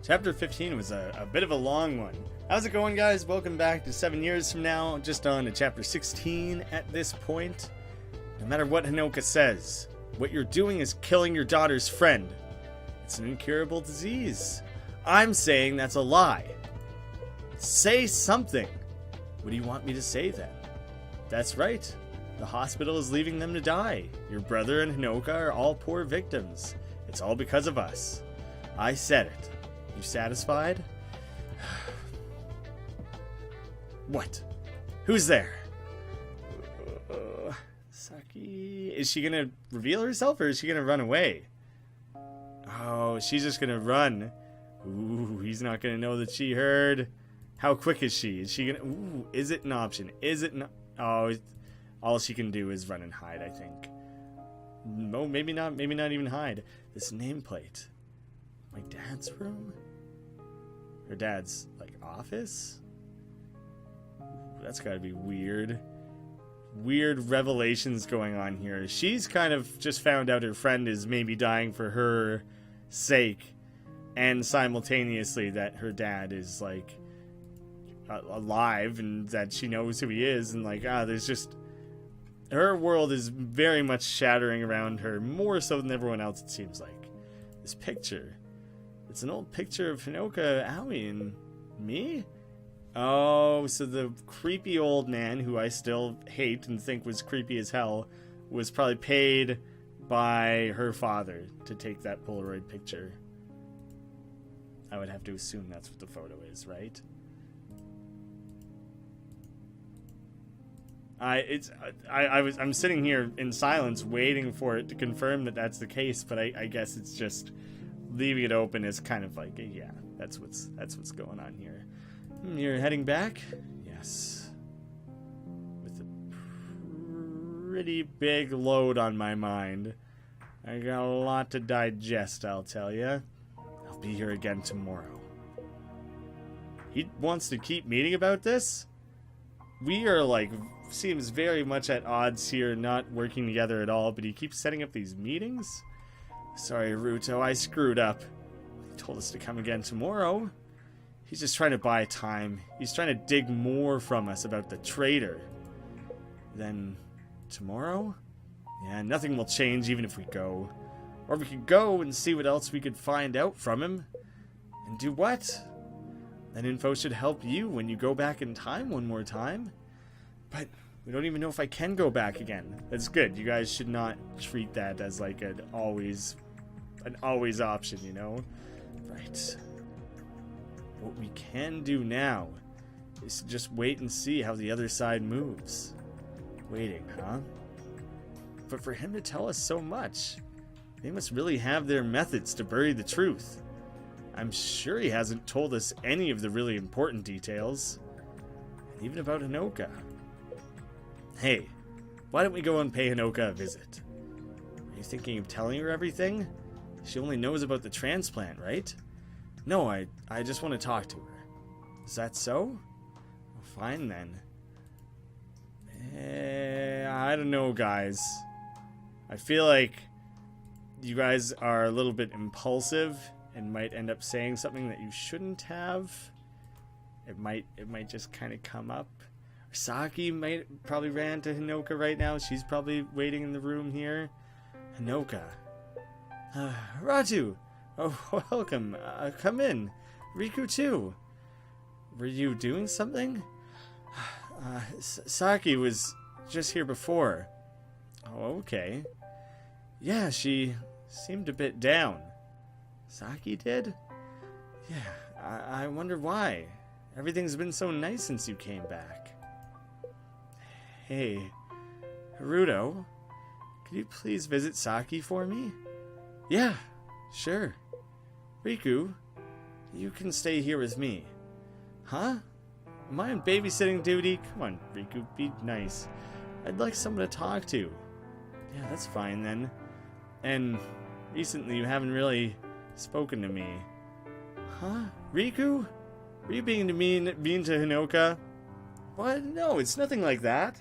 Chapter 15 was a bit of a long one. How's it going, guys? Welcome back to 7 years from now, just on to Chapter 16 at this point. No matter what Hinoka says, what you're doing is killing your daughter's friend. It's an incurable disease. I'm saying that's a lie. Say something. What do you want me to say then? That's right. The hospital is leaving them to die. Your brother and Hinoka are all poor victims. It's all because of us. I said it. You satisfied? What? Who's there? Saki. Is she gonna reveal herself or is she gonna run away? Oh, she's just gonna run. Ooh, he's not gonna know that she heard. How quick is she? Is she gonna... Ooh, is it an option? Is it not... Oh, all she can do is run and hide, I think. No, maybe not. Maybe not even hide. This nameplate. My dad's room? Her dad's, like, office? Ooh, that's gotta be weird. Weird revelations going on here. She's kind of just found out her friend is maybe dying for her sake. And simultaneously that her dad is, like, alive and that she knows who he is. And, like, there's just... Her world is very much shattering around her, more so than everyone else, it seems like. This picture... It's an old picture of Hinoka, Aoi, and me? Oh, so the creepy old man, who I still hate and think was creepy as hell, was probably paid by her father to take that Polaroid picture. I would have to assume that's what the photo is, right? I'm sitting here in silence waiting for it to confirm that that's the case, but I guess it's just... Leaving it open is kind of like, yeah, that's what's going on here. You're heading back? Yes. With a pretty big load on my mind. I got a lot to digest, I'll tell you. I'll be here again tomorrow. He wants to keep meeting about this? We are, like, seems very much at odds here, not working together at all, but he keeps setting up these meetings? Sorry, Ruto, I screwed up. He told us to come again tomorrow. He's just trying to buy time. He's trying to dig more from us about the traitor. Then, tomorrow? Yeah, nothing will change even if we go. Or we could go and see what else we could find out from him. And do what? That info should help you when you go back in time one more time. But... we don't even know if I can go back again. That's good. You guys should not treat that as like an always option, you know? Right. What we can do now is to just wait and see how the other side moves. Waiting, huh? But for him to tell us so much, they must really have their methods to bury the truth. I'm sure he hasn't told us any of the really important details. And even about Hinoka. Hey, why don't we go and pay Hinoka a visit? Are you thinking of telling her everything? She only knows about the transplant, right? No, I just want to talk to her. Is that so? Well, fine then. I don't know, guys. I feel like you guys are a little bit impulsive and might end up saying something that you shouldn't have. It might just kind of come up. Saki might probably ran to Hinoka right now. She's probably waiting in the room here. Hinoka. Raju. Oh, welcome. Come in. Riku too. Were you doing something? Saki was just here before. Oh, okay. Yeah, she seemed a bit down. Saki did? Yeah, I wonder why. Everything's been so nice since you came back. Hey, Haruto, could you please visit Saki for me? Yeah, sure. Riku, you can stay here with me. Huh? Am I on babysitting duty? Come on, Riku, be nice. I'd like someone to talk to. Yeah, that's fine then. And recently you haven't really spoken to me. Huh? Riku? Were you being mean to Hinoka? What? No, it's nothing like that.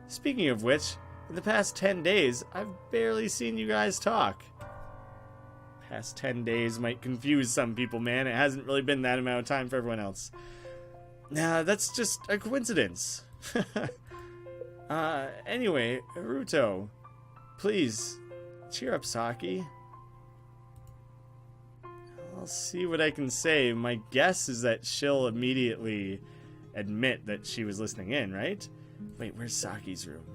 Speaking of which, in the past 10 days, I've barely seen you guys talk. Past 10 days might confuse some people, man. It hasn't really been that amount of time for everyone else. Nah, that's just a coincidence. Anyway, Haruto, please, cheer up, Saki. I'll see what I can say. My guess is that she'll immediately admit that she was listening in, right? Wait, where's Saki's room?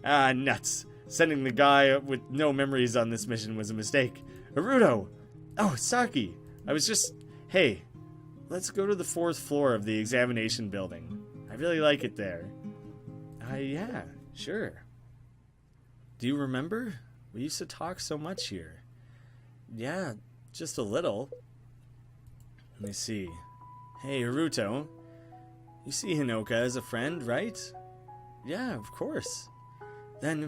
Ah, nuts. Sending the guy with no memories on this mission was a mistake. Haruto! Oh, Saki! I was just... Hey, let's go to the 4th floor of the examination building. I really like it there. Yeah, sure. Do you remember? We used to talk so much here. Yeah, just a little. Let me see. Hey, Haruto. You see Hinoka as a friend, right? Yeah, of course. Then,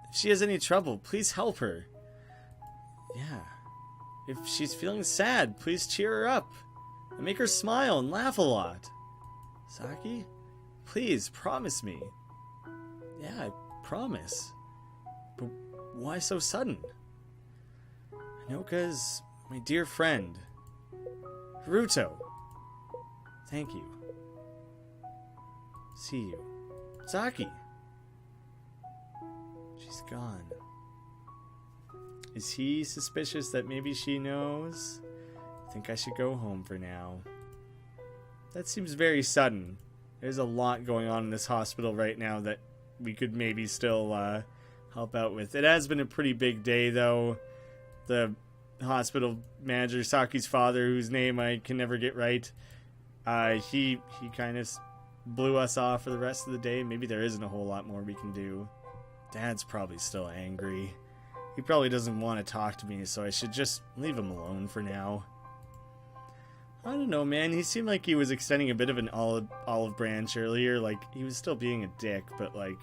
if she has any trouble, please help her. Yeah. If she's feeling sad, please cheer her up. And make her smile and laugh a lot. Saki? Please, promise me. Yeah, I promise. But why so sudden? Hinoka's my dear friend. Haruto. Thank you. See you. Saki. She's gone. Is he suspicious that maybe she knows? I think I should go home for now. That seems very sudden. There's a lot going on in this hospital right now that we could maybe still help out with. It has been a pretty big day, though. The hospital manager, Saki's father, whose name I can never get right, he kind of blew us off for the rest of the day. Maybe there isn't a whole lot more we can do. Dad's probably still angry. He probably doesn't want to talk to me, so I should just leave him alone for now. I don't know, man. He seemed like he was extending a bit of an olive branch earlier. Like, he was still being a dick, but, like,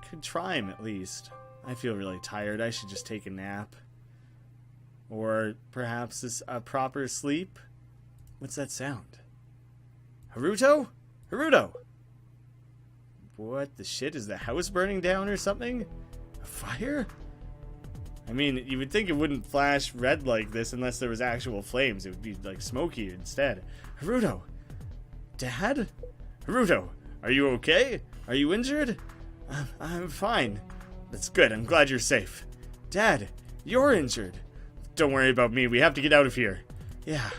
could try him at least. I feel really tired. I should just take a nap. Or perhaps a proper sleep? What's that sound? Haruto? Haruto! What the shit? Is the house burning down or something? A fire? I mean, you would think it wouldn't flash red like this unless there was actual flames. It would be, like, smoky instead. Haruto! Dad? Haruto, are you okay? Are you injured? I'm fine. That's good. I'm glad you're safe. Dad, you're injured. Don't worry about me. We have to get out of here. Yeah.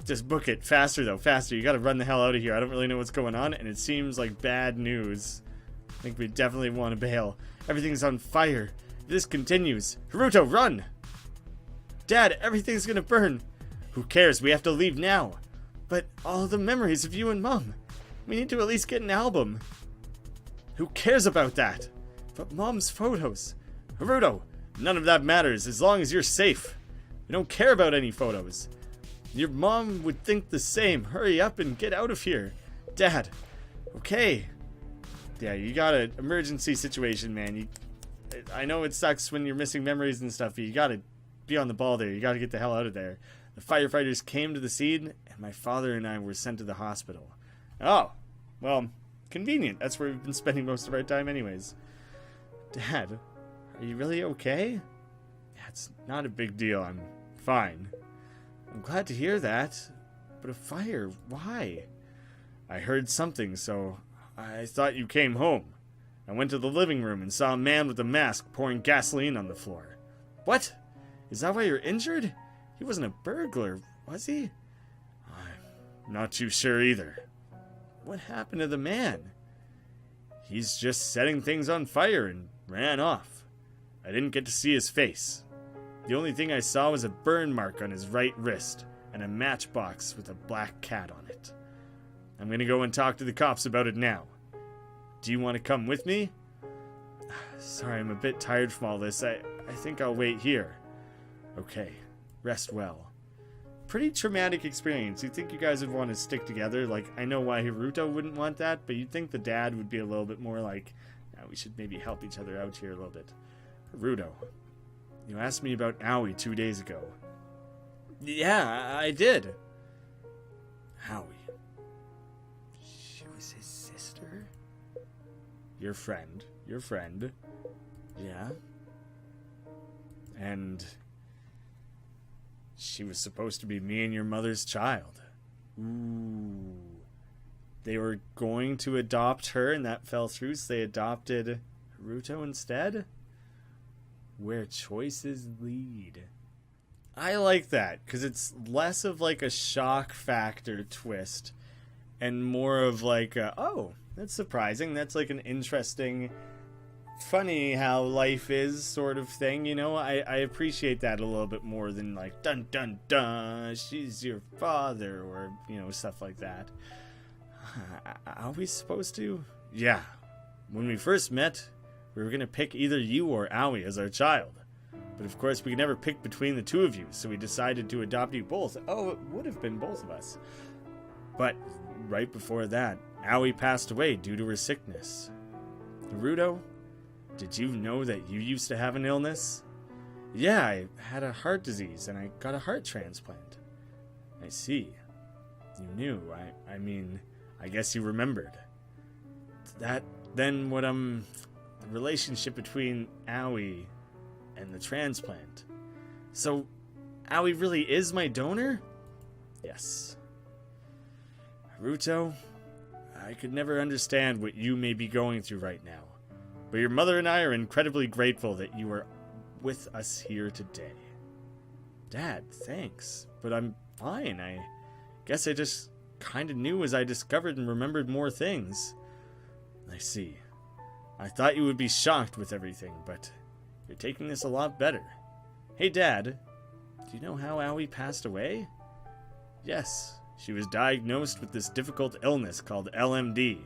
Just book it. Faster, though. Faster. You gotta run the hell out of here. I don't really know what's going on, and it seems like bad news. I think we definitely want to bail. Everything's on fire. If this continues. Haruto, run! Dad, everything's gonna burn. Who cares? We have to leave now. But all the memories of you and Mom. We need to at least get an album. Who cares about that? But Mom's photos. Haruto, none of that matters as long as you're safe. We don't care about any photos. Your mom would think the same. Hurry up and get out of here. Dad. Okay. Yeah, you got an emergency situation, man. I know it sucks when you're missing memories and stuff, but you gotta be on the ball there. You gotta get the hell out of there. The firefighters came to the scene, and my father and I were sent to the hospital. Oh, well, convenient. That's where we've been spending most of our time anyways. Dad, are you really okay? Yeah, it's not a big deal. I'm fine. I'm glad to hear that. But a fire, why? I heard something, so I thought you came home. I went to the living room and saw a man with a mask pouring gasoline on the floor. What? Is that why you're injured? He wasn't a burglar, was he? I'm not too sure either. What happened to the man? He's just setting things on fire and ran off. I didn't get to see his face. The only thing I saw was a burn mark on his right wrist and a matchbox with a black cat on it. I'm gonna go and talk to the cops about it now. Do you want to come with me? Sorry, I'm a bit tired from all this. I think I'll wait here. Okay, rest well. Pretty traumatic experience. You'd think you guys would want to stick together. Like, I know why Haruto wouldn't want that, but you'd think the dad would be a little bit more like, we should maybe help each other out here a little bit. Haruto, you asked me about Aoi 2 days ago. Yeah, I did. Aoi. She was his sister? Your friend. Yeah. And She was supposed to be me and your mother's child. Ooh. They were going to adopt her, and that fell through, so they adopted Haruto instead? Where choices lead. I like that, because it's less of like a shock factor twist, and more of like, oh, that's surprising. That's like an interesting, funny how life is sort of thing, you know? I appreciate that a little bit more than like, dun dun dun, she's your father, or, you know, stuff like that. Are we supposed to? Yeah. When we first met, we were going to pick either you or Aoi as our child. But of course, we could never pick between the two of you, so we decided to adopt you both. Oh, it would have been both of us. But right before that, Aoi passed away due to her sickness. Haruto, did you know that you used to have an illness? Yeah, I had a heart disease, and I got a heart transplant. I see. You knew. I mean, I guess you remembered. The relationship between Aoi and the transplant. So, Aoi really is my donor? Yes. Haruto, I could never understand what you may be going through right now, but your mother and I are incredibly grateful that you are with us here today. Dad, thanks, but I'm fine. I guess I just kind of knew as I discovered and remembered more things. I see. I thought you would be shocked with everything, but you're taking this a lot better. Hey, Dad, do you know how Aoi passed away? Yes, she was diagnosed with this difficult illness called LMD.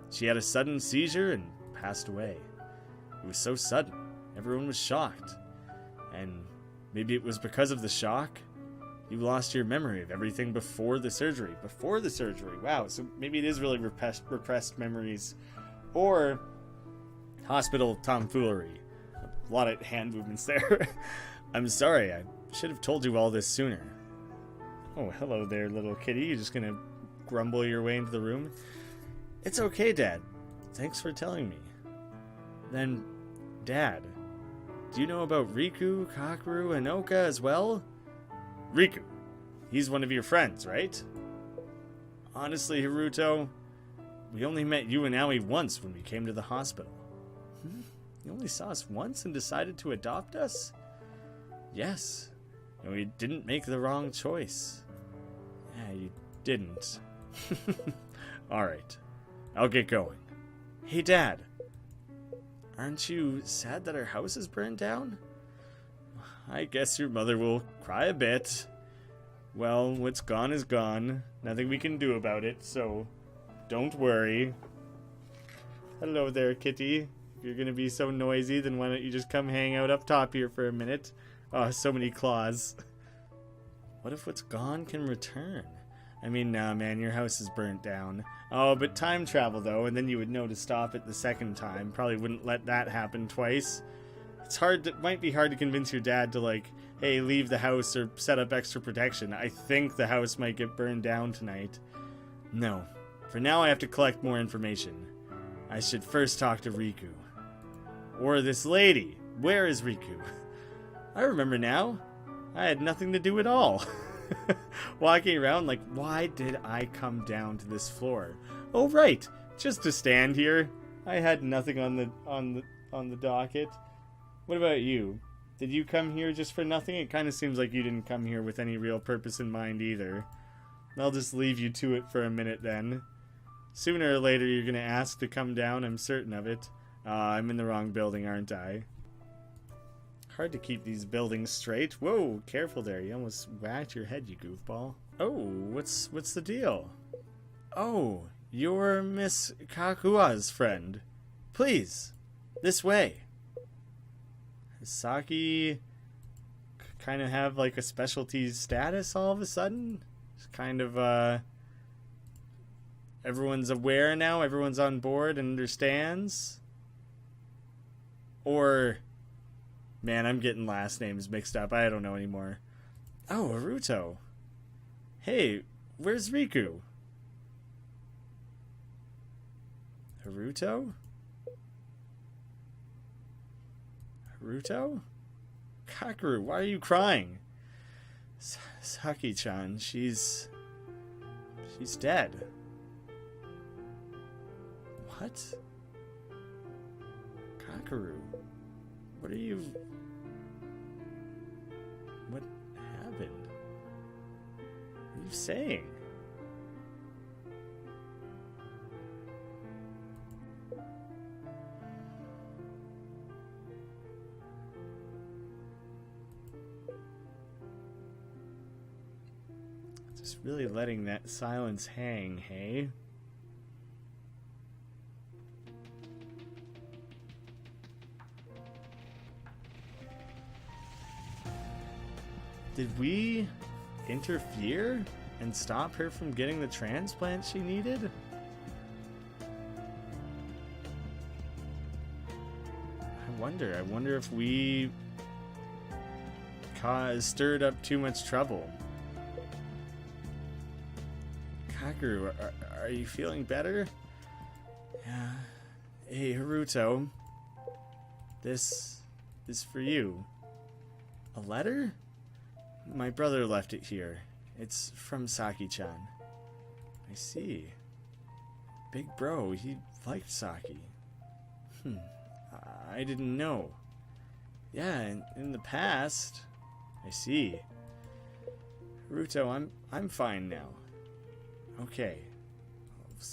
She had a sudden seizure and passed away. It was so sudden, everyone was shocked. And maybe it was because of the shock, you lost your memory of everything before the surgery. Before the surgery, wow, so maybe it is really repressed memories. Or hospital tomfoolery. A lot of hand movements there. I'm sorry, I should have told you all this sooner. Oh, hello there, little kitty. You're just gonna grumble your way into the room? It's okay, Dad. Thanks for telling me. Then, Dad, do you know about Riku, Kakeru, and Oka as well? Riku. He's one of your friends, right? Honestly, Haruto, we only met you and Aoi once when we came to the hospital. You only saw us once and decided to adopt us? Yes. And we didn't make the wrong choice. Yeah, you didn't. Alright. I'll get going. Hey, Dad. Aren't you sad that our house is burned down? I guess your mother will cry a bit. Well, what's gone is gone. Nothing we can do about it, so don't worry. Hello there, kitty. If you're gonna be so noisy, then why don't you just come hang out up top here for a minute? Oh, so many claws. What if what's gone can return? I mean, nah, man, your house is burnt down. Oh, but time travel, though, and then you would know to stop it the second time. Probably wouldn't let that happen twice. It might be hard to convince your dad to, like, hey, leave the house or set up extra protection. I think the house might get burned down tonight. No. For now, I have to collect more information. I should first talk to Riku. Or this lady. Where is Riku? I remember now. I had nothing to do at all. Walking around like, why did I come down to this floor? Oh, right. Just to stand here. I had nothing on the docket. What about you? Did you come here just for nothing? It kind of seems like you didn't come here with any real purpose in mind either. I'll just leave you to it for a minute then. Sooner or later you're going to ask to come down, I'm certain of it. I'm in the wrong building, aren't I? Hard to keep these buildings straight. Whoa, careful there. You almost whacked your head, you goofball. Oh, what's the deal? Oh, you're Miss Kakua's friend. Please, this way. Does Saki kind of have like a specialty status all of a sudden? It's kind of, everyone's aware now, everyone's on board and understands? Or, man, I'm getting last names mixed up. I don't know anymore. Oh, Haruto. Hey, where's Riku? Haruto? Haruto? Kakeru, why are you crying? Saki-chan, she's dead. What? Kakaru, what are you... What happened? What are you saying? Just really letting that silence hang, hey? Did we interfere and stop her from getting the transplant she needed? I wonder if we stirred up too much trouble. Kakaru, are you feeling better? Yeah. Hey, Haruto. This is for you. A letter? My brother left it here. It's from Saki-chan. I see. Big bro, he liked Saki. I didn't know. Yeah, in the past. I see. Haruto, I'm fine now. Okay.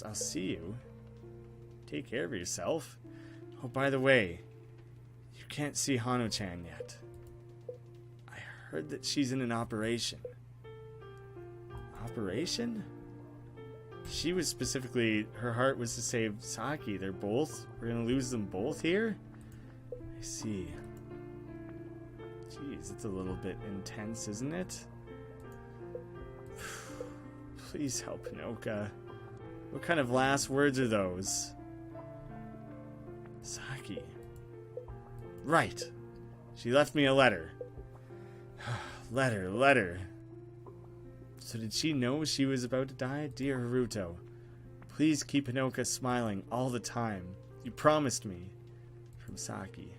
I'll see you. Take care of yourself. Oh, by the way, you can't see Hano-chan yet. I heard that she's in an operation. Operation? She was specifically, her heart was to save Saki. We're gonna lose them both here? I see. Jeez, it's a little bit intense, isn't it? Please help Hinoka. What kind of last words are those? Saki. Right. She left me a letter. Letter. So did she know she was about to die? Dear Haruto, please keep Hinoka smiling all the time. You promised me. From Saki.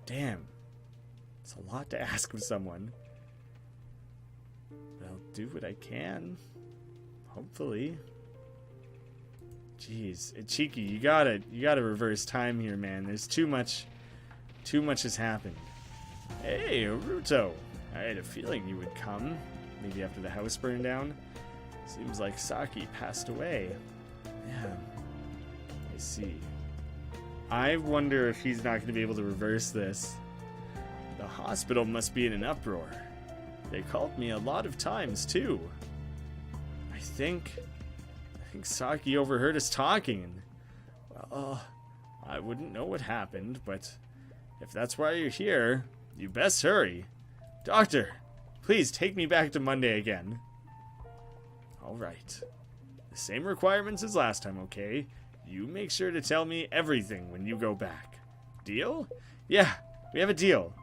Damn. It's a lot to ask of someone. But I'll do what I can. Hopefully. Jeez, Ichiki, you gotta reverse time here, man. There's too much has happened. Hey, Haruto. I had a feeling you would come. Maybe after the house burned down. Seems like Saki passed away. Yeah, I see. I wonder if he's not going to be able to reverse this. The hospital must be in an uproar. They called me a lot of times, too. I think Saki overheard us talking. Well, I wouldn't know what happened, but if that's why you're here, you best hurry. Doctor, please take me back to Monday again. Alright. The same requirements as last time, okay? You make sure to tell me everything when you go back. Deal? Yeah, we have a deal.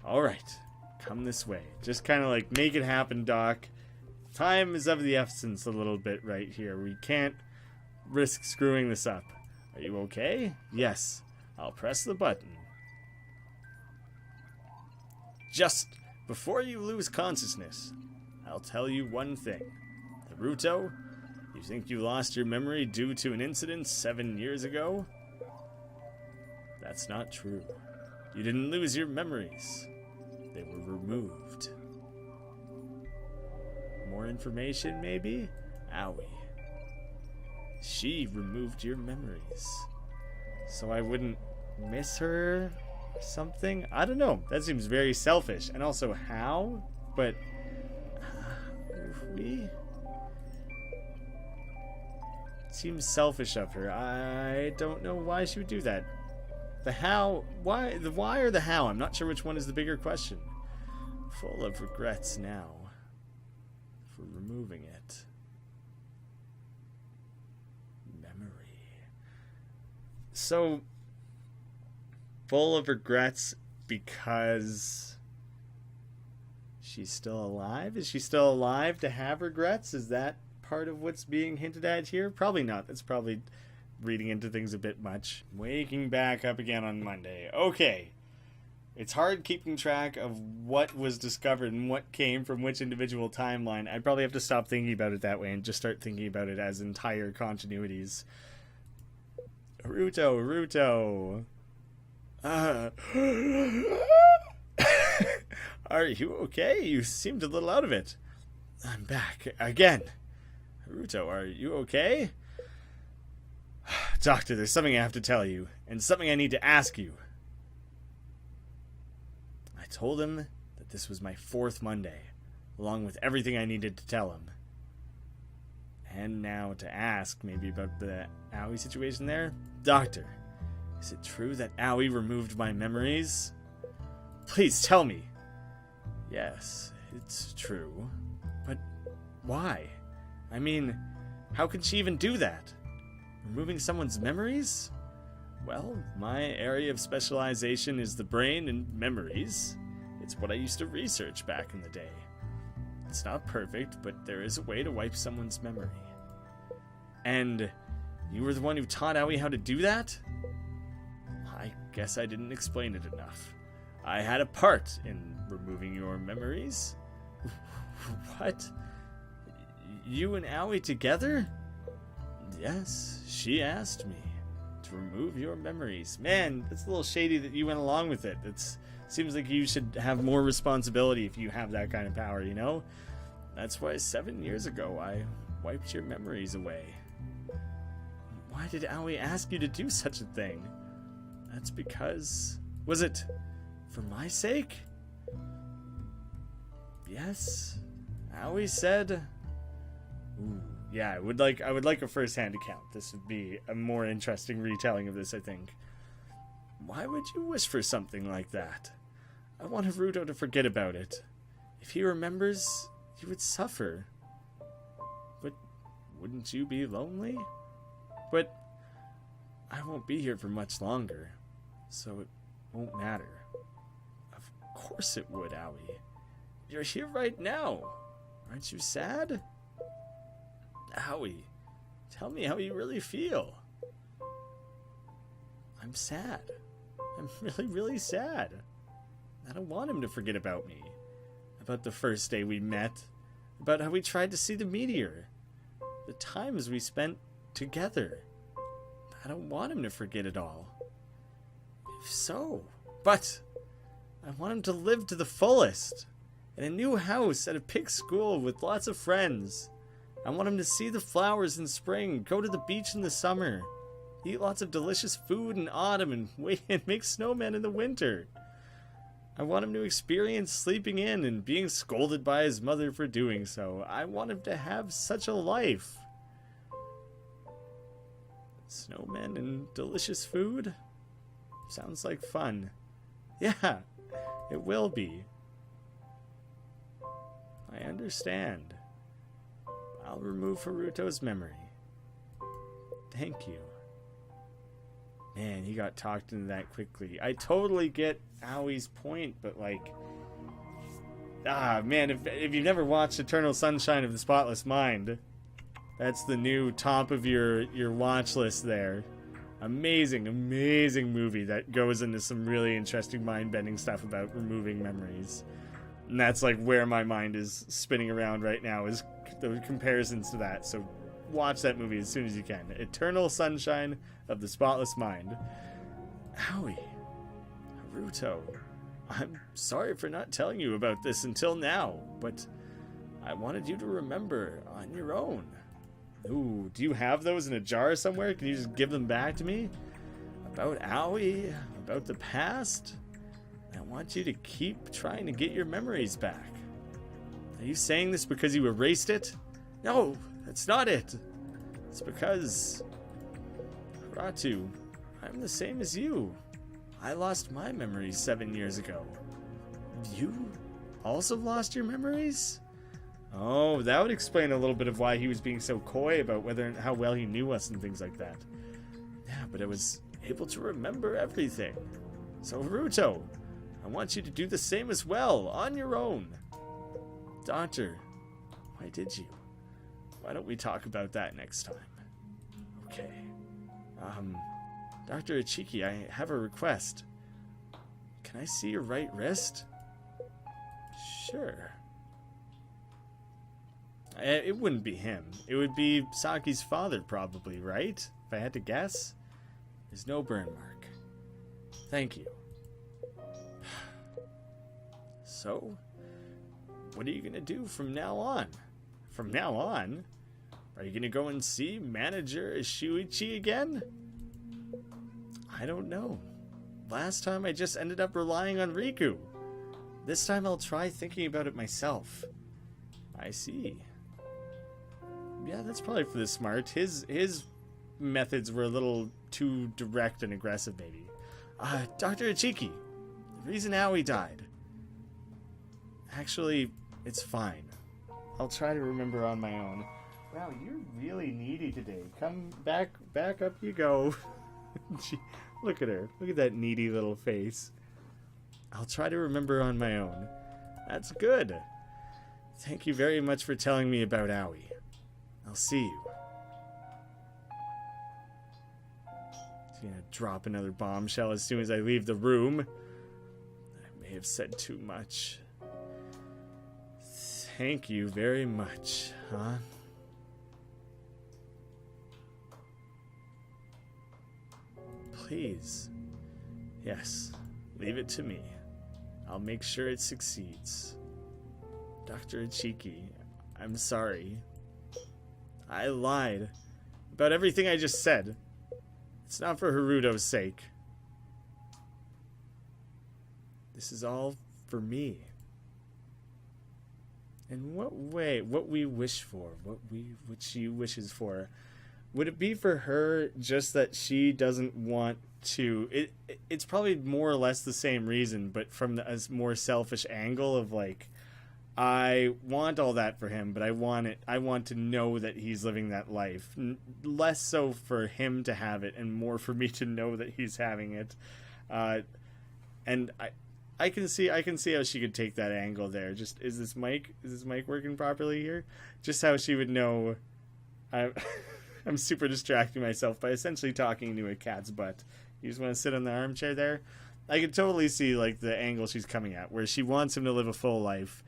Alright. Come this way. Just kind of like make it happen, Doc. Time is of the essence a little bit right here. We can't risk screwing this up. Are you okay? Yes. I'll press the button. Just before you lose consciousness, I'll tell you one thing. Haruto, you think you lost your memory due to an incident 7 years ago? That's not true. You didn't lose your memories. They were removed. More information, maybe? Owie. She removed your memories. So I wouldn't miss her or something? I don't know. That seems very selfish. And also, how? But... we... Seems selfish of her. I don't know why she would do that. The how... Why? The why or the how? I'm not sure which one is the bigger question. Full of regrets now. For removing it. Memory. So, full of regrets because she's still alive? Is she still alive to have regrets? Is that part of what's being hinted at here? Probably not. That's probably reading into things a bit much. Waking back up again on Monday. Okay. It's hard keeping track of what was discovered and what came from which individual timeline. I'd probably have to stop thinking about it that way and just start thinking about it as entire continuities. Ruto. Are you okay? You seemed a little out of it. I'm back again. Ruto, are you okay? Doctor, there's something I have to tell you, and something I need to ask you. I told him that this was my 4th Monday, along with everything I needed to tell him. And now to ask maybe about the Owie situation there. Doctor, is it true that Owie removed my memories? Please tell me. Yes, it's true. But why? I mean, how can she even do that? Removing someone's memories? Well, my area of specialization is the brain and memories. It's what I used to research back in the day. It's not perfect, but there is a way to wipe someone's memory. And you were the one who taught Owie how to do that? I guess I didn't explain it enough. I had a part in removing your memories. What? You and Owie together? Yes, she asked me to remove your memories. Man, it's a little shady that you went along with it. It seems like you should have more responsibility if you have that kind of power, you know? That's why 7 years ago I wiped your memories away. Why did Owie ask you to do such a thing? That's because... Was it for my sake? Yes. Owie said... Ooh, yeah, I would like a first-hand account. This would be a more interesting retelling of this, I think. Why would you wish for something like that? I want Haruto to forget about it. If he remembers, he would suffer. But wouldn't you be lonely? But I won't be here for much longer, so it won't matter. Of course it would, Owie. You're here right now. Aren't you sad? Owie, tell me how you really feel. I'm sad. I'm really, really sad. I don't want him to forget about me. About the first day we met. About how we tried to see the meteor. The times we spent together. I don't want him to forget it all. If so. But I want him to live to the fullest. In a new house at a pig school with lots of friends. I want him to see the flowers in spring, go to the beach in the summer, eat lots of delicious food in autumn, and make snowmen in the winter. I want him to experience sleeping in and being scolded by his mother for doing so. I want him to have such a life. Snowmen and delicious food? Sounds like fun. Yeah, it will be. I understand. I'll remove Haruto's memory. Thank you. Man, he got talked into that quickly. I totally get Owie's point, but like... man, if you've never watched Eternal Sunshine of the Spotless Mind, that's the new top of your watch list there. Amazing, amazing movie that goes into some really interesting mind-bending stuff about removing memories. And that's like where my mind is spinning around right now, is the comparisons to that. So watch that movie as soon as you can. Eternal Sunshine of the Spotless Mind. Owie. Haruto. I'm sorry for not telling you about this until now, but I wanted you to remember on your own. Ooh, do you have those in a jar somewhere? Can you just give them back to me? About Owie? About the past? I want you to keep trying to get your memories back. Are you saying this because you erased it? No, that's not it. It's because... Ratu, I'm the same as you. I lost my memories 7 years ago. You also lost your memories? Oh, that would explain a little bit of why he was being so coy about how well he knew us and things like that. Yeah, but I was able to remember everything. So Haruto, I want you to do the same as well, on your own. Doctor, why did you? Why don't we talk about that next time? Okay. Dr. Ichiki, I have a request. Can I see your right wrist? Sure. It wouldn't be him. It would be Saki's father, probably, right? If I had to guess. There's no burn mark. Thank you. So, what are you going to do from now on? From now on? Are you going to go and see Manager Shuichi again? I don't know. Last time I just ended up relying on Riku. This time I'll try thinking about it myself. I see. Yeah, that's probably for the smart. His methods were a little too direct and aggressive, maybe. Dr. Ichiki, the reason Aoi died. Actually, it's fine. I'll try to remember on my own. Wow, you're really needy today. Come back up you go. Look at her. Look at that needy little face. I'll try to remember on my own. That's good. Thank you very much for telling me about Aoi. I'll see you. She's gonna drop another bombshell as soon as I leave the room. I may have said too much. Thank you very much, huh? Please. Yes, leave it to me. I'll make sure it succeeds. Dr. Ichiki, I'm sorry. I lied about everything I just said. It's not for Haruto's sake. This is all for me. In what way, what we wish for, what she wishes for, would it be for her just that she doesn't want to? It's probably more or less the same reason, but from a more selfish angle of like, I want all that for him, but I want to know that he's living that life. Less so for him to have it, and more for me to know that he's having it. And I can see how she could take that angle there. Just is this mic working properly here? Just how she would know. I'm super distracting myself by essentially talking into a cat's butt. You just want to sit on the armchair there? I could totally see like the angle she's coming at, where she wants him to live a full life,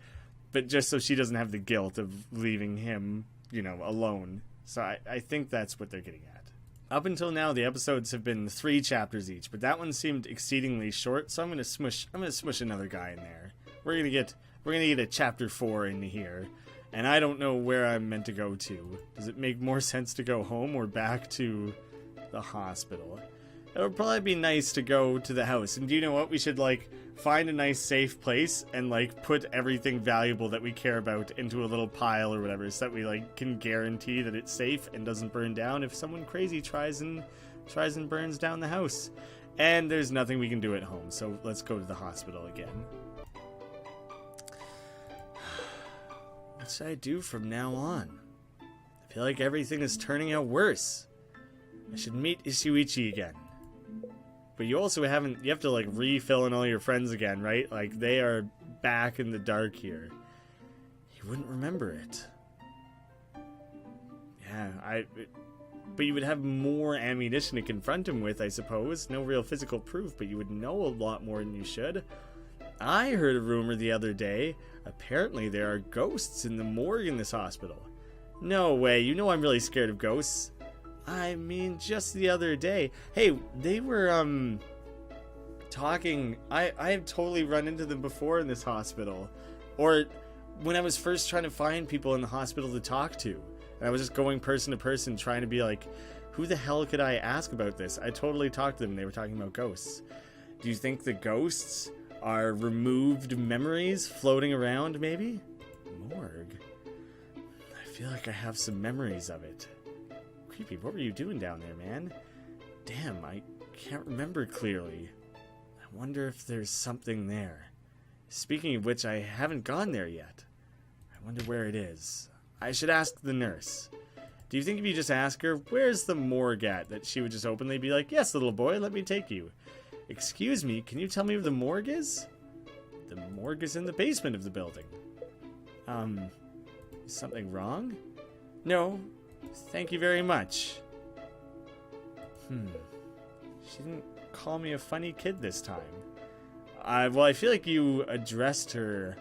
but just so she doesn't have the guilt of leaving him, alone. So I think that's what they're getting at. Up until now, the episodes have been 3 chapters each, but that one seemed exceedingly short, so I'm gonna smush another guy in there. We're gonna get a chapter 4 in here, and I don't know where I'm meant to go to. Does it make more sense to go home or back to the hospital? It would probably be nice to go to the house. And do you know what? We should find a nice safe place and put everything valuable that we care about into a little pile or whatever, so that we can guarantee that it's safe and doesn't burn down if someone crazy tries and burns down the house. And there's nothing we can do at home, so let's go to the hospital again. What should I do from now on? I feel like everything is turning out worse. I should meet Ishuichi again. But you also you have to refill in all your friends again, right? They are back in the dark here. He wouldn't remember it. Yeah, but you would have more ammunition to confront him with, I suppose. No real physical proof, but you would know a lot more than you should. I heard a rumor the other day. Apparently there are ghosts in the morgue in this hospital. No way, you know I'm really scared of ghosts. I mean, just the other day. Hey, they were, talking. I have totally run into them before in this hospital. Or when I was first trying to find people in the hospital to talk to. And I was just going person to person trying to be like, who the hell could I ask about this? I totally talked to them and they were talking about ghosts. Do you think the ghosts are removed memories floating around, maybe? Morgue. I feel like I have some memories of it. Creepy, what were you doing down there, man? Damn, I can't remember clearly. I wonder if there's something there. Speaking of which, I haven't gone there yet. I wonder where it is. I should ask the nurse. Do you think if you just ask her, where's the morgue at, that she would just openly be like, yes, little boy, let me take you. Excuse me, can you tell me where the morgue is? The morgue is in the basement of the building. Is something wrong? No. Thank you very much. She didn't call me a funny kid this time. Well, I feel like you addressed her.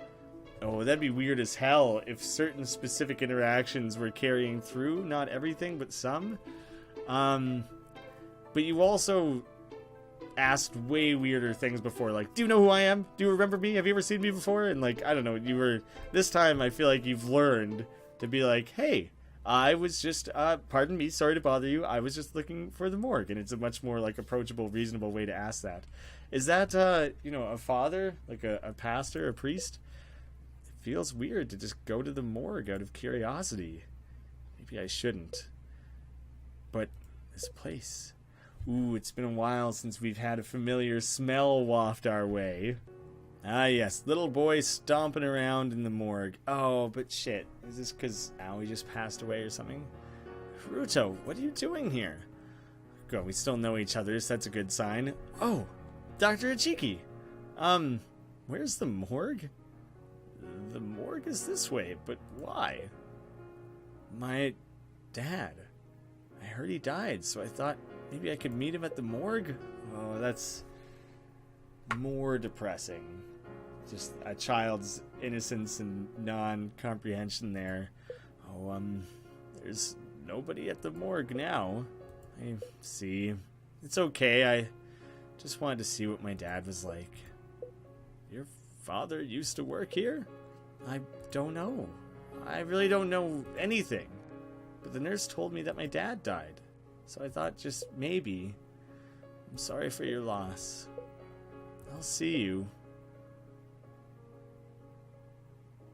Oh, that'd be weird as hell if certain specific interactions were carrying through. Not everything, but some. But you also asked way weirder things before, like, do you know who I am? Do you remember me? Have you ever seen me before? And, like, I don't know, this time I feel like you've learned to be like, hey, I was just, pardon me, sorry to bother you, I was just looking for the morgue. And it's a much more, like, approachable, reasonable way to ask that. Is that, a father? Like a pastor, a priest? It feels weird to just go to the morgue out of curiosity. Maybe I shouldn't. But this place... Ooh, it's been a while since we've had a familiar smell waft our way. Ah, yes, little boy stomping around in the morgue. Oh, but shit. Is this because Aoi just passed away or something? Haruto, what are you doing here? Good, we still know each other, so that's a good sign. Oh, Dr. Ichiki. Where's the morgue? The morgue is this way, but why? My dad. I heard he died, so I thought... maybe I could meet him at the morgue? Oh, that's more depressing. Just a child's innocence and non-comprehension there. Oh, there's nobody at the morgue now. I see. It's okay, I just wanted to see what my dad was like. Your father used to work here? I don't know. I really don't know anything. But the nurse told me that my dad died. So I thought just maybe. I'm sorry for your loss. I'll see you.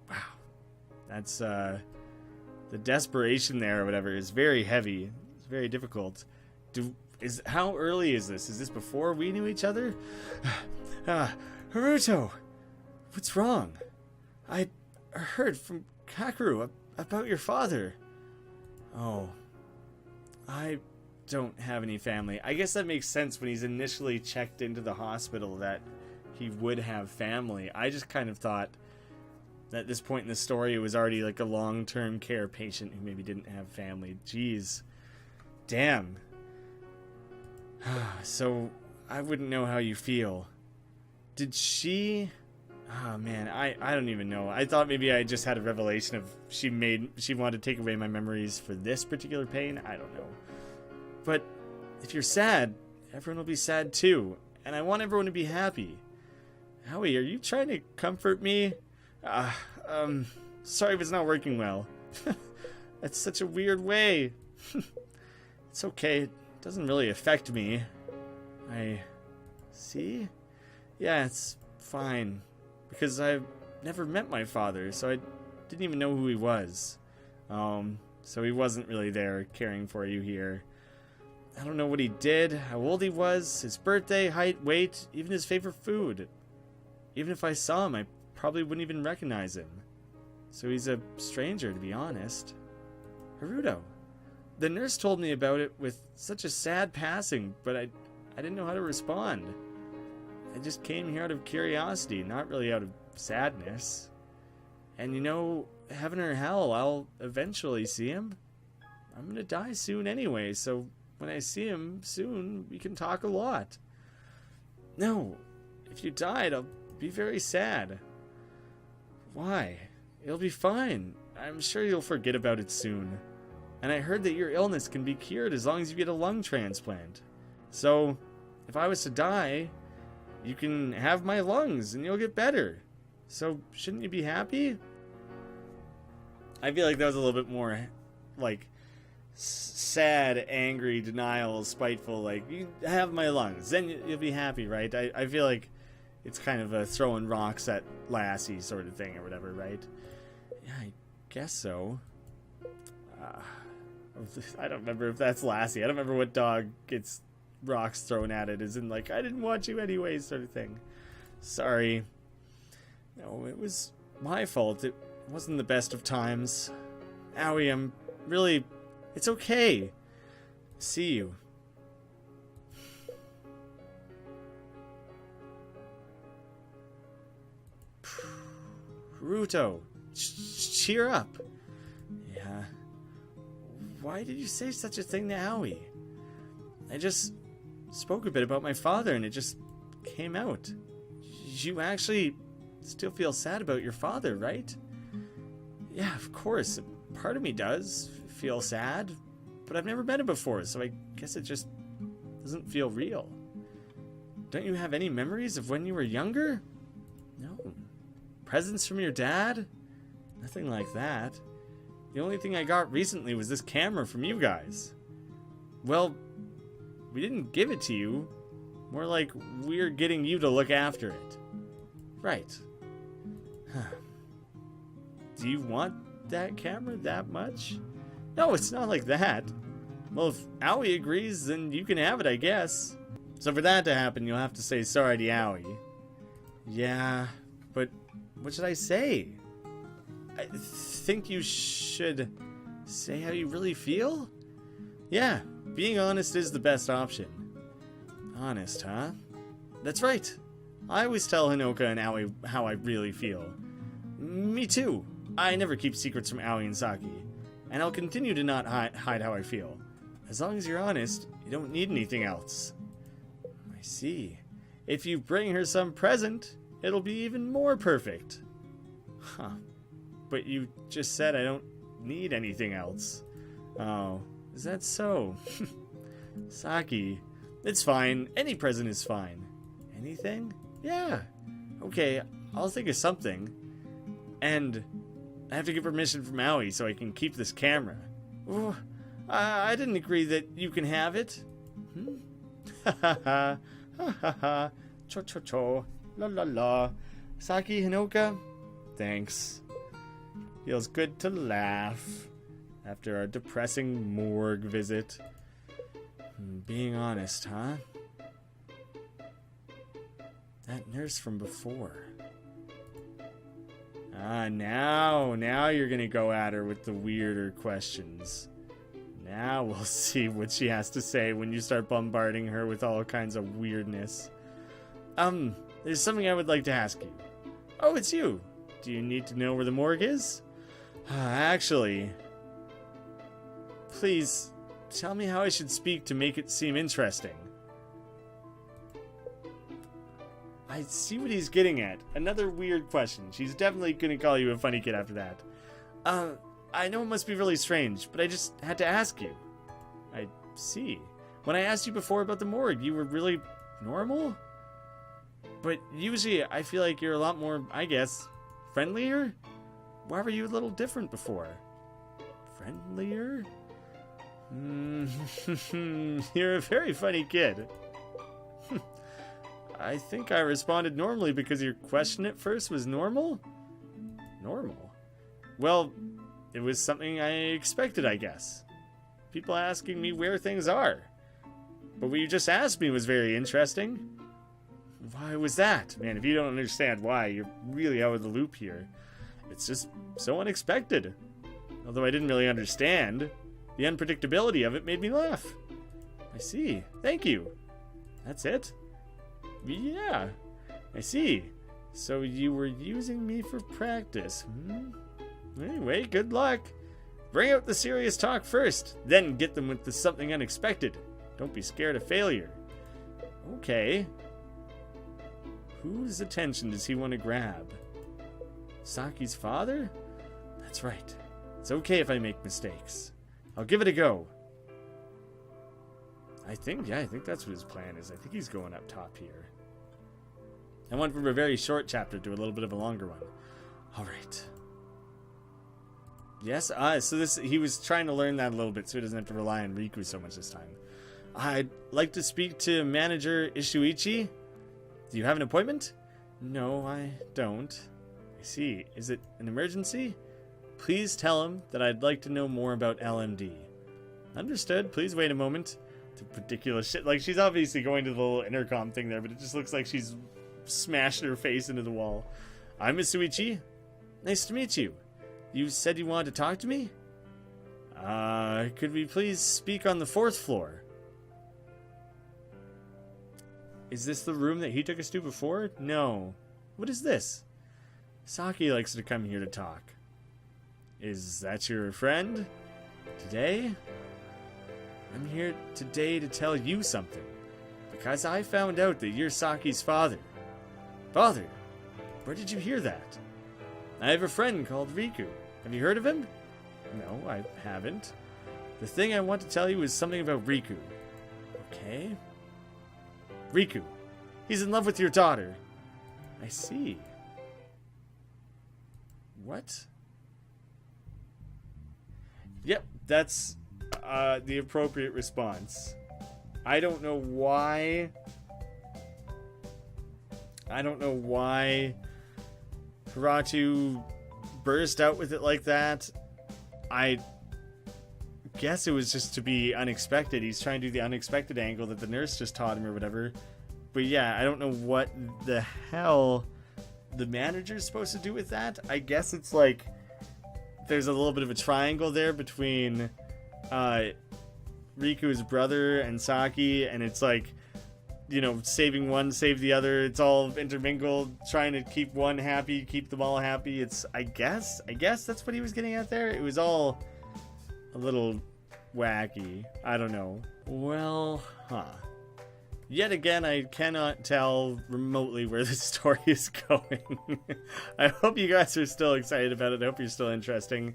Wow. That's, the desperation there or whatever is very heavy. It's very difficult. How early is this? Is this before we knew each other? Haruto! What's wrong? I heard from Kakeru about your father. Oh. I don't have any family. I guess that makes sense when he's initially checked into the hospital that he would have family. I just kind of thought that at this point in the story it was already like a long-term care patient who maybe didn't have family. Jeez. Damn. So, I wouldn't know how you feel. Did she... oh man, I don't even know. I thought maybe I just had a revelation of she wanted to take away my memories for this particular pain. I don't know. But if you're sad, everyone will be sad too. And I want everyone to be happy. Howie, are you trying to comfort me? Sorry if it's not working well. That's such a weird way. It's okay. It doesn't really affect me. I... see? Yeah, it's fine. Because I've never met my father, so I didn't even know who he was. So he wasn't really there caring for you here. I don't know what he did, how old he was, his birthday, height, weight, even his favorite food. Even if I saw him, I probably wouldn't even recognize him. So he's a stranger, to be honest. Haruto. The nurse told me about it with such a sad passing, but I didn't know how to respond. I just came here out of curiosity, not really out of sadness. And you know, heaven or hell, I'll eventually see him. I'm gonna die soon anyway, so when I see him soon, we can talk a lot. No, if you died, I'll be very sad. Why? It'll be fine. I'm sure you'll forget about it soon. And I heard that your illness can be cured as long as you get a lung transplant. So, if I was to die, you can have my lungs and you'll get better. So, shouldn't you be happy? I feel like that was a little bit more, like, sad, angry, denial, spiteful, like, you have my lungs, then you'll be happy, right? I feel like it's kind of a throwing rocks at Lassie sort of thing or whatever, right? Yeah, I guess so. I don't remember if that's Lassie. I don't remember what dog gets rocks thrown at it, as in, like, I didn't want you anyway, sort of thing. Sorry. No, it was my fault. It wasn't the best of times. Owie, I'm really... It's okay. See you. Haruto, cheer up. Yeah. Why did you say such a thing to Aoi? I just spoke a bit about my father and it just came out. you actually still feel sad about your father, right? Yeah, of course. Part of me does feel sad, but I've never met him before, so I guess it just doesn't feel real. Don't you have any memories of when you were younger? No. Presents from your dad? Nothing like that. The only thing I got recently was this camera from you guys. Well, we didn't give it to you. More like we're getting you to look after it. Right. Do you want that camera that much? No, it's not like that. Well, if Owie agrees, then you can have it, I guess. So for that to happen, you'll have to say sorry to Owie. Yeah, but what should I say? I think you should say how you really feel? Yeah, being honest is the best option. Honest, huh? That's right. I always tell Hinoka and Owie how I really feel. Me too. I never keep secrets from Owie and Saki, and I'll continue to not hide how I feel. As long as you're honest, you don't need anything else. I see. If you bring her some present, it'll be even more perfect. Huh. But you just said I don't need anything else. Oh, is that so? Saki, it's fine. Any present is fine. Anything? Yeah. Okay, I'll think of something. And I have to get permission from Owie so I can keep this camera. Ooh, I didn't agree that you can have it. Ha ha ha. Ha ha ha. Cho cho cho. La la la. Saki, Hinoka, thanks. Feels good to laugh after our depressing morgue visit. Being honest, huh? That nurse from before. Now you're gonna go at her with the weirder questions. Now we'll see what she has to say when you start bombarding her with all kinds of weirdness. There's something I would like to ask you. Oh, it's you. Do you need to know where the morgue is? Actually, please tell me how I should speak to make it seem interesting. I see what he's getting at. Another weird question. She's definitely gonna call you a funny kid after that. I know it must be really strange, but I just had to ask you. I see. When I asked you before about the morgue, you were really normal? But usually I feel like you're a lot more, I guess, friendlier? Why were you a little different before? Friendlier? You're a very funny kid. I think I responded normally because your question at first was normal? Normal? Well, it was something I expected, I guess. People asking me where things are. But what you just asked me was very interesting. Why was that? Man, if you don't understand why, you're really out of the loop here. It's just so unexpected. Although I didn't really understand, the unpredictability of it made me laugh. I see. Thank you. That's it? Yeah, I see. So you were using me for practice, Anyway, good luck. Bring out the serious talk first, then get them with the something unexpected. Don't be scared of failure. Okay. Whose attention does he want to grab? Saki's father? That's right. It's okay if I make mistakes. I'll give it a go. I think that's what his plan is. I think he's going up top here. I went from a very short chapter to a little bit of a longer one. All right. Yes, so he was trying to learn that a little bit so he doesn't have to rely on Riku so much this time. I'd like to speak to Manager Ishuichi. Do you have an appointment? No, I don't. I see. Is it an emergency? Please tell him that I'd like to know more about LMD. Understood. Please wait a moment. The ridiculous shit. Like, she's obviously going to the little intercom thing there, but it just looks like she's smashed her face into the wall. I'm Ishuichi. Nice to meet you. You said you wanted to talk to me? Could we please speak on the 4th floor? Is this the room that he took us to before? No. What is this? Saki likes to come here to talk. Is that your friend? Today? I'm here today to tell you something. Because I found out that you're Saki's father. Father, where did you hear that? I have a friend called Riku. Have you heard of him? No, I haven't. The thing I want to tell you is something about Riku. Okay. Riku. He's in love with your daughter. I see. What? Yep, that's the appropriate response. I don't know why Hiratu burst out with it like that. I guess it was just to be unexpected. He's trying to do the unexpected angle that the nurse just taught him or whatever. But yeah, I don't know what the hell the manager's supposed to do with that. I guess it's like there's a little bit of a triangle there between Riku's brother and Saki, and it's like, you know, saving one, save the other. It's all intermingled, trying to keep one happy, keep them all happy. I guess that's what he was getting at there. It was all a little wacky. I don't know. Well, Yet again, I cannot tell remotely where this story is going. I hope you guys are still excited about it. I hope you're still interesting.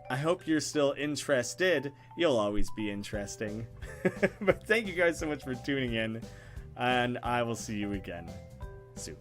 I hope you're still interested. You'll always be interesting. But thank you guys so much for tuning in, and I will see you again soon.